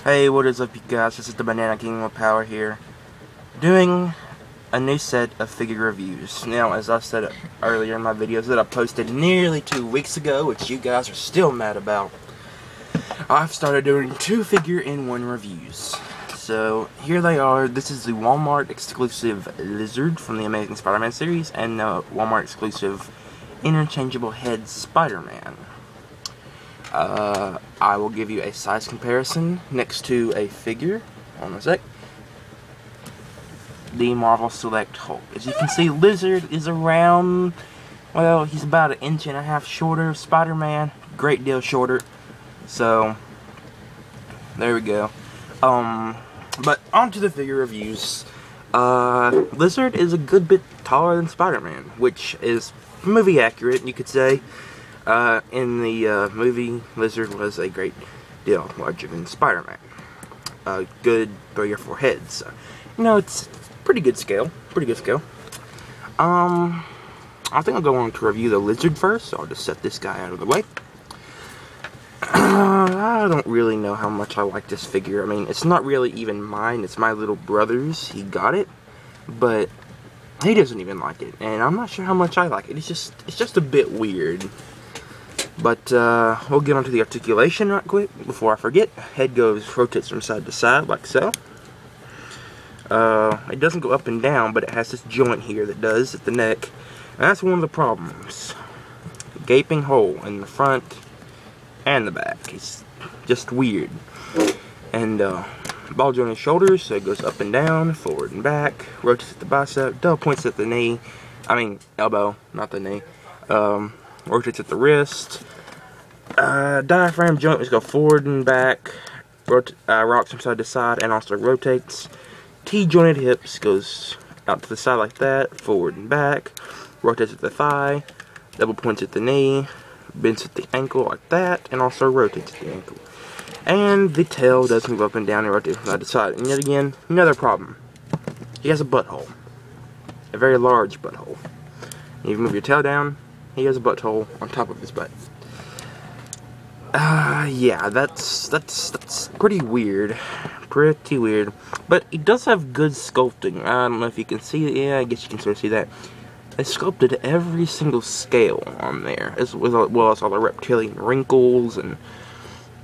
Hey, what is up, you guys? This is the Banana King with Power here, doing a new set of figure reviews. Now, as I said earlier in my videos that I posted nearly 2 weeks ago, which you guys are still mad about, I've started doing 2 figure-in-one reviews. So, here they are. This is the Walmart exclusive Lizard from the Amazing Spider-Man series, and the Walmart exclusive interchangeable head Spider-Man. I will give you a size comparison next to a figure. Hold on a sec. The Marvel Select Hulk. As you can see, Lizard is around, well, he's about 1.5 inches shorter. Spider-Man, great deal shorter. So, there we go. But on to the figure reviews. Lizard is a good bit taller than Spider-Man, which is movie accurate, you could say. In the movie, Lizard was a great deal larger than Spider-Man. A good 3 or 4 heads. So, you know, it's pretty good scale. Pretty good scale. I think I'll go on to review the Lizard first, so I'll just set this guy out of the way. I don't really know how much I like this figure. I mean, it's not really even mine. It's my little brother's. He got it, but he doesn't even like it, and I'm not sure how much I like it. It's just a bit weird. But we'll get onto the articulation right quick before I forget. Head rotates from side to side like so. It doesn't go up and down, but it has this joint here that does at the neck. And that's one of the problems. Gaping hole in the front and the back. It's just weird. And ball joint in the shoulders, so it goes up and down, forward and back. Rotates at the bicep, double points at the knee. I mean elbow, not the knee. Rotates at the wrist. Diaphragm joint, which go forward and back. Rocks from side to side and also rotates. T-jointed hips goes out to the side like that, forward and back. Rotates at the thigh. Double points at the knee. Bends at the ankle like that, and also rotates at the ankle. And the tail does move up and down and rotate from side to side. And yet again, another problem. He has a butthole. A very large butthole. And you move your tail down, he has a butthole on top of his butt. Yeah, that's pretty weird. Pretty weird. But he does have good sculpting. I don't know if you can see it. Yeah, I guess you can sort of see that. They sculpted every single scale on there, as well as all the reptilian wrinkles, and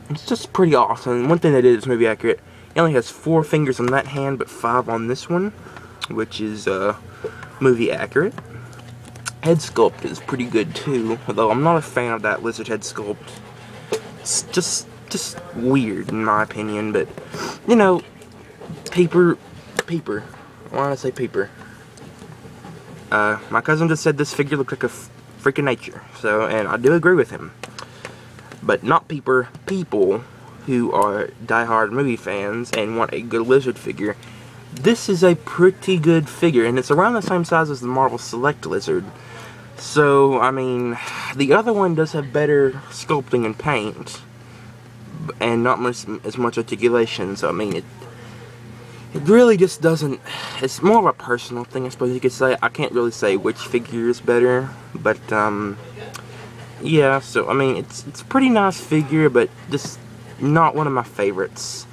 it's just pretty awesome. One thing they did is movie accurate. He only has 4 fingers on that hand, but 5 on this one, which is movie accurate. Head sculpt is pretty good too, although I'm not a fan of that Lizard head sculpt. It's just weird in my opinion, but you know, Peeper. Why did I say Peeper? My cousin just said this figure looked like a freak of nature, so, and I do agree with him. But not Peeper. People who are diehard movie fans and want a good Lizard figure, this is a pretty good figure, and it's around the same size as the Marvel Select Lizard. So, I mean, the other one does have better sculpting and paint, and not as much articulation, so I mean, it really just doesn't, it's more of a personal thing, I suppose you could say. I can't really say which figure is better, but, yeah, so, I mean, it's a pretty nice figure, but just not one of my favorites.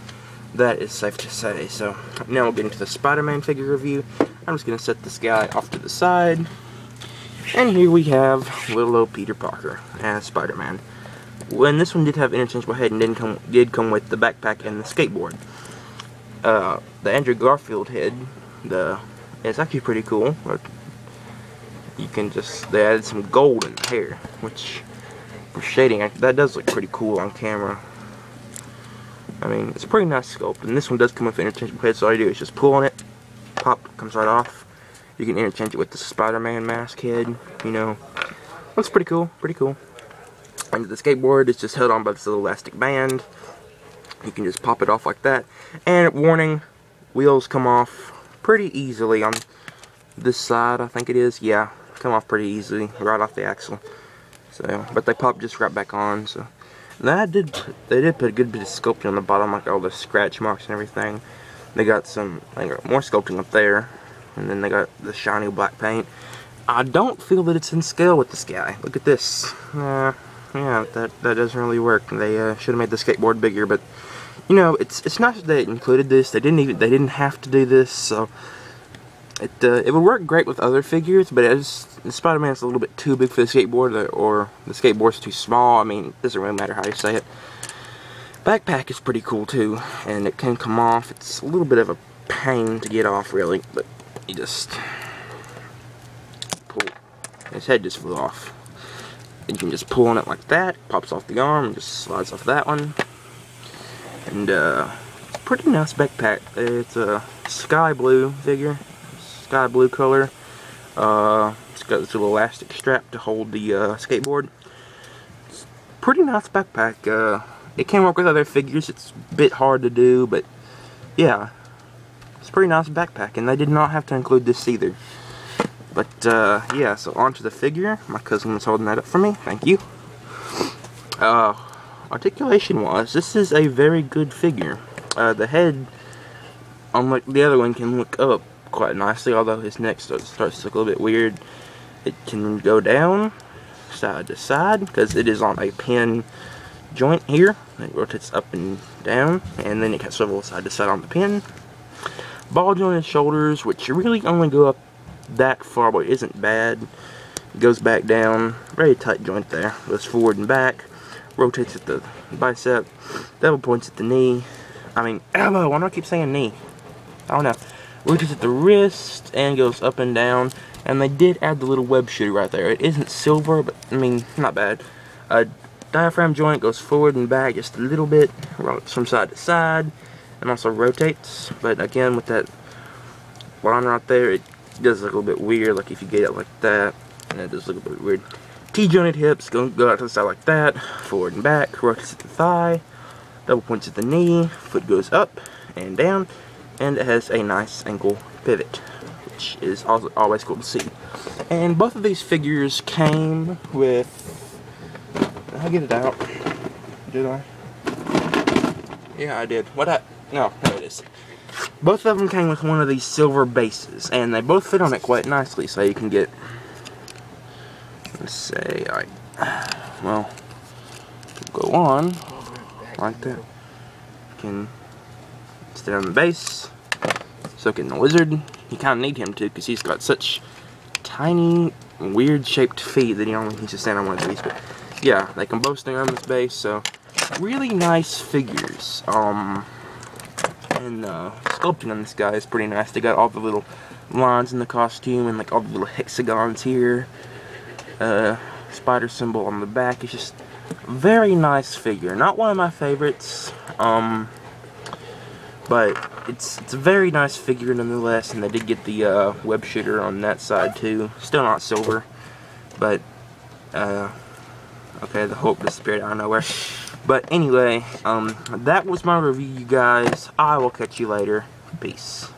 That is safe to say. So, now we'll get into the Spider-Man figure review. I'm just going to set this guy off to the side. And here we have little old Peter Parker as Spider-Man. When this one did have interchangeable head and did come with the backpack and the skateboard. The Andrew Garfield head, it's actually pretty cool. You can they added some gold in the hair, which for shading, that does look pretty cool on camera. I mean, it's a pretty nice sculpt, and this one does come with an interchangeable head, so all you do is just pull on it, pop, comes right off. You can interchange it with the Spider-Man mask head, you know. Looks pretty cool, pretty cool. And the skateboard is just held on by this little elastic band. You can just pop it off like that. And warning, wheels come off pretty easily on this side, I think it is. Yeah, come off pretty easily, right off the axle. So, but they pop just right back on, so. They did put a good bit of sculpting on the bottom, like all the scratch marks and everything. They got more sculpting up there, and then they got the shiny black paint. I don't feel that it's in scale with this guy. Look at this. Yeah, that doesn't really work. They should have made the skateboard bigger, but you know, it's nice that they included this. They didn't have to do this, so it would work great with other figures, but Spider-Man's a little bit too big for the skateboard, or the skateboard's too small. I mean, it doesn't really matter how you say it. Backpack is pretty cool too, and it can come off. It's a little bit of a pain to get off, really, but you just pull. His head just flew off. And you can just pull on it like that, pops off the arm, and just slides off that one. And pretty nice backpack. It's a sky blue figure, sky blue color. It's got this little elastic strap to hold the skateboard. It's pretty nice backpack. It can work with other figures. It's a bit hard to do, but yeah, it's a pretty nice backpack, and they did not have to include this either. But yeah, so onto the figure. My cousin was holding that up for me. Thank you. Articulation-wise, this is a very good figure. The head, unlike the other one, can look up quite nicely, although his neck starts to look a little bit weird. It can go down, side to side, because it is on a pin joint here. It rotates up and down, and then it can swivel side to side on the pin. Ball jointed shoulders, which really only go up that far, but it isn't bad. It goes back down, very tight joint there. Goes forward and back. Rotates at the bicep, double points at the knee. I mean, elbow. Why do I keep saying knee? I don't know. Rotates at the wrist and goes up and down. And they did add the little web shooter right there. It isn't silver, but I mean, not bad. Diaphragm joint goes forward and back just a little bit, rolls from side to side, and also rotates. But again, with that line right there, it does look a little bit weird. Like if you get it like that, and it does look a bit weird. T-jointed hips go out to the side like that, forward and back, rotates at the thigh, double points at the knee, foot goes up and down, and it has a nice ankle pivot, which is also always cool to see. And both of these figures came with, did I get it out? Did I? Yeah, I did. No, there it is. Both of them came with one of these silver bases, and they both fit on it quite nicely, so you can get, let's say, well, go on like that. You can stay on the base. So can the lizard. You kind of need him to, because he's got such tiny, weird-shaped feet that he only needs to stand on one of these. But yeah, they can both stay on this base. So really nice figures. And sculpting on this guy is pretty nice. They got all the little lines in the costume and like all the little hexagons here. Spider symbol on the back. It's just a very nice figure. Not one of my favorites, but it's a very nice figure nonetheless. And they did get the web shooter on that side too. Still not silver, but okay, the Hulk disappeared out of nowhere. But anyway, that was my review, you guys. I will catch you later. Peace.